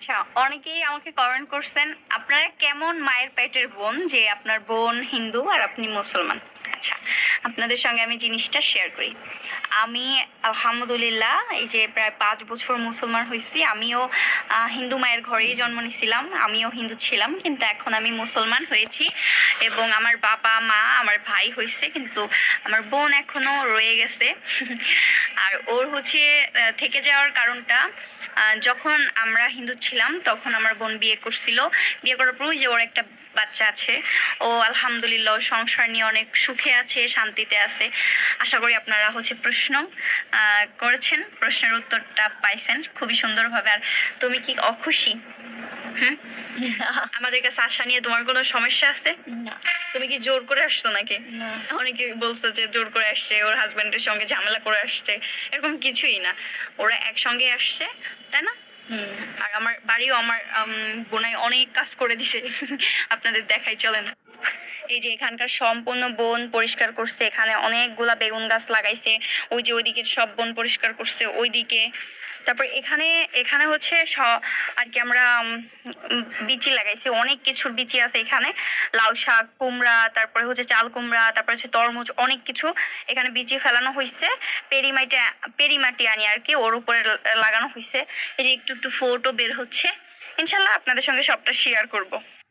আচ্ছা, অনেকেই আমাকে কমেন্ট করছেন, আপনারা কেমন মায়ের পেটের বোন? যে আপনার বোন হিন্দু আর আপনি মুসলমান। আচ্ছা, আপনাদের সঙ্গে আমি জিনিসটা শেয়ার করি। আমি আলহামদুলিল্লাহ এই যে প্রায় ৫ বছর মুসলমান হইছি। আমিও হিন্দু মায়ের ঘরেই জন্ম নিছিলাম। আমিও হিন্দু ছিলাম। কিন্তু এখন আমি মুসলমান হয়েছি এবং আমার বাবা, মা, আমার ভাই হইছে। কিন্তু আমার বোন এখনো রয়ে গেছে। আর ওর হচ্ছে থেকে যাওয়ার কারণটা যখন আমরা হিন্দু ছিলাম তখন আমার বোন বিয়ে করছিল। বিয়ে করার পর ওই যে ওর একটা বাচ্চা আছে। ও আলহামদুলিল্লাহ ওর সংসার নিয়ে অনেক সুখে আছে, শান্তিতে আছে। আশা করি আপনারা হচ্ছে প্রশ্ন করেছেন, প্রশ্নের উত্তরটা পাইছেন খুবই সুন্দরভাবে। আর তুমি কি অখুশি? হুম, আমাদের কাছে আসা নিয়ে তোমার কোনো সমস্যা আছে? না, তুমি কি জোর করে আসছো নাকি? না। অনেকে বলছে যে জোর করে আসছে, ওর হাজবেন্ডের সঙ্গে ঝামেলা করে আসছে। এরকম কিছুই না, ওরা একসঙ্গে আসছে, তাই না? হুম। আর আমার বাড়িও আমার বোনাই অনেক কাজ করে দিছে। আপনাদের দেখাই চলেন। এই যে এখানকার সম্পূর্ণ বন পরিষ্কার করছে, এখানে অনেকগুলা বেগুন গাছ লাগাইছে। ওই যে ওইদিকের সব বন পরিষ্কার করছে ওইদিকে। তারপর এখানে এখানে হচ্ছে আর কি আমরা বিচি লাগাইছি, অনেক কিছুর বিচি আছে এখানে। লাউ শাক, কুমড়া, তারপরে হচ্ছে চাল কুমড়া, তারপরে হচ্ছে তরমুজ, অনেক কিছু এখানে বিচি ফেলানো হয়েছে। পেরিমাটি আনি আর কি ওর উপরে লাগানো হয়েছে। এই যে একটু একটু ফোটো বের হচ্ছে। ইনশাল্লাহ আপনাদের সঙ্গে সবটা শেয়ার করব।